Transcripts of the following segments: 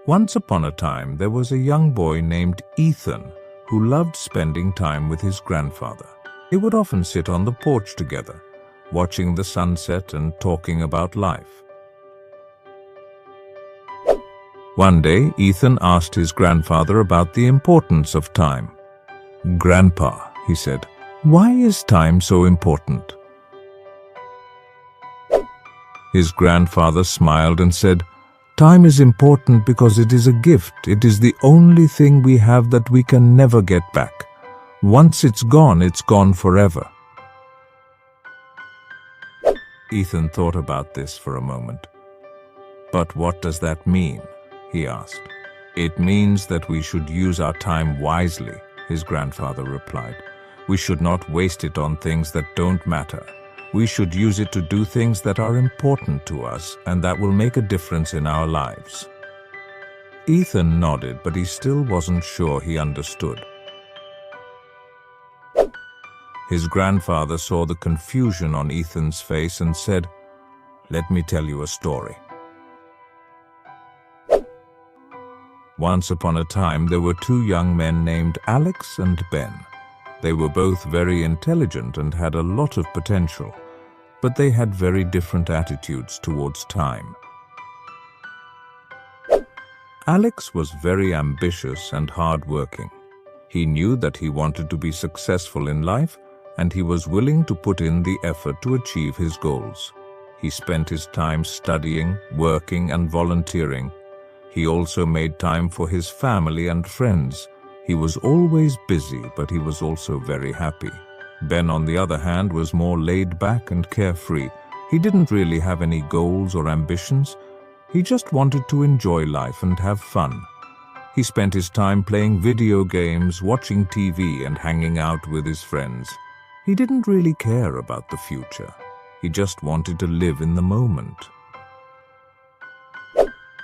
Once upon a time, there was a young boy named Ethan who loved spending time with his grandfather. They would often sit on the porch together, watching the sunset and talking about life. One day, Ethan asked his grandfather about the importance of time. "Grandpa," he said, "why is time so important?" His grandfather smiled and said, "Time is important because it is a gift. It is the only thing we have that we can never get back. Once it's gone forever." Ethan thought about this for a moment. "But what does that mean?" he asked. "It means that we should use our time wisely," his grandfather replied. "We should not waste it on things that don't matter. We should use it to do things that are important to us and that will make a difference in our lives." Ethan nodded, but he still wasn't sure he understood. His grandfather saw the confusion on Ethan's face and said, "Let me tell you a story. Once upon a time, there were two young men named Alex and Ben. They were both very intelligent and had a lot of potential, but they had very different attitudes towards time. Alex was very ambitious and hardworking. He knew that he wanted to be successful in life, and he was willing to put in the effort to achieve his goals. He spent his time studying, working, and volunteering. He also made time for his family and friends. He was always busy, but he was also very happy. Ben, on the other hand, was more laid back and carefree. He didn't really have any goals or ambitions. He just wanted to enjoy life and have fun. He spent his time playing video games, watching TV, and hanging out with his friends. He didn't really care about the future. He just wanted to live in the moment.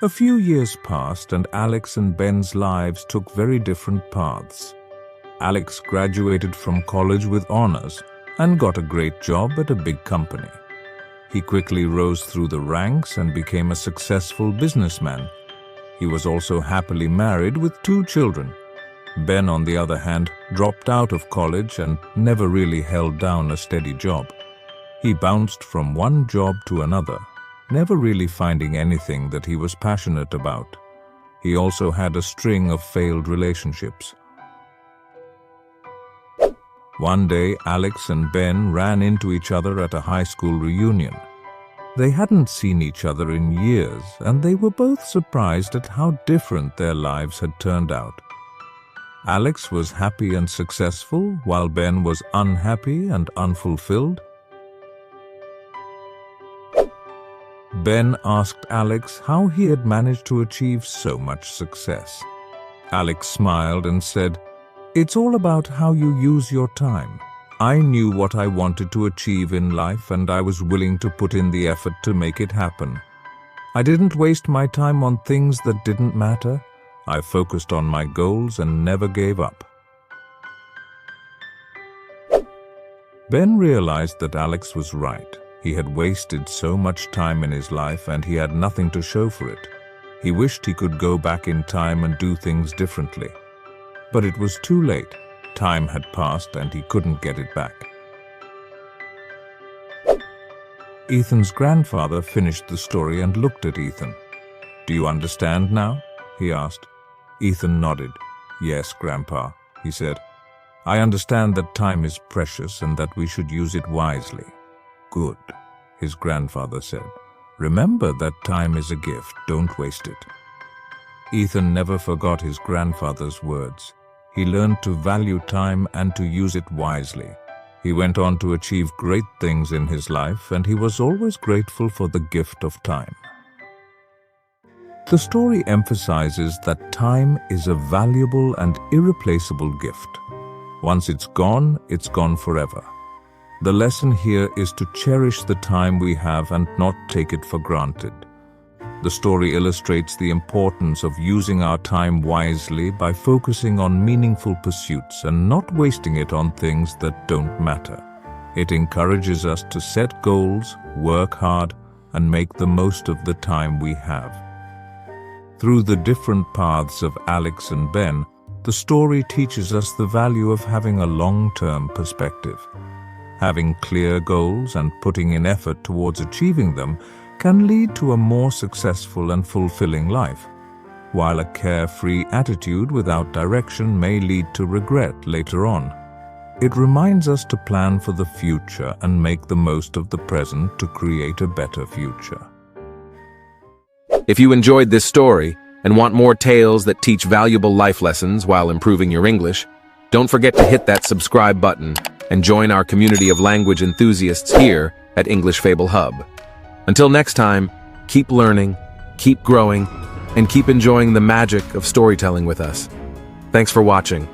A few years passed, and Alex and Ben's lives took very different paths. Alex graduated from college with honors and got a great job at a big company. He quickly rose through the ranks and became a successful businessman. He was also happily married with 2 children. Ben, on the other hand, dropped out of college and never really held down a steady job. He bounced from one job to another, never really finding anything that he was passionate about. He also had a string of failed relationships. One day, Alex and Ben ran into each other at a high school reunion. They hadn't seen each other in years, and they were both surprised at how different their lives had turned out. Alex was happy and successful, while Ben was unhappy and unfulfilled. Ben asked Alex how he had managed to achieve so much success. Alex smiled and said, "It's all about how you use your time. I knew what I wanted to achieve in life, and I was willing to put in the effort to make it happen. I didn't waste my time on things that didn't matter. I focused on my goals and never gave up." Ben realized that Alex was right. He had wasted so much time in his life and he had nothing to show for it. He wished he could go back in time and do things differently. But it was too late. Time had passed and he couldn't get it back. Ethan's grandfather finished the story and looked at Ethan. "Do you understand now?" he asked. Ethan nodded. "Yes, Grandpa," he said. "I understand that time is precious and that we should use it wisely." "Good," his grandfather said. "Remember that time is a gift. Don't waste it." Ethan never forgot his grandfather's words. He learned to value time and to use it wisely. He went on to achieve great things in his life, and he was always grateful for the gift of time. The story emphasizes that time is a valuable and irreplaceable gift. Once it's gone forever. The lesson here is to cherish the time we have and not take it for granted. The story illustrates the importance of using our time wisely by focusing on meaningful pursuits and not wasting it on things that don't matter. It encourages us to set goals, work hard, and make the most of the time we have. Through the different paths of Alex and Ben, the story teaches us the value of having a long-term perspective. Having clear goals and putting in effort towards achieving them can lead to a more successful and fulfilling life, while a carefree attitude without direction may lead to regret later on. It reminds us to plan for the future and make the most of the present to create a better future. If you enjoyed this story and want more tales that teach valuable life lessons while improving your English, don't forget to hit that subscribe button and join our community of language enthusiasts here at English Fable Hub. Until next time, keep learning, keep growing, and keep enjoying the magic of storytelling with us. Thanks for watching.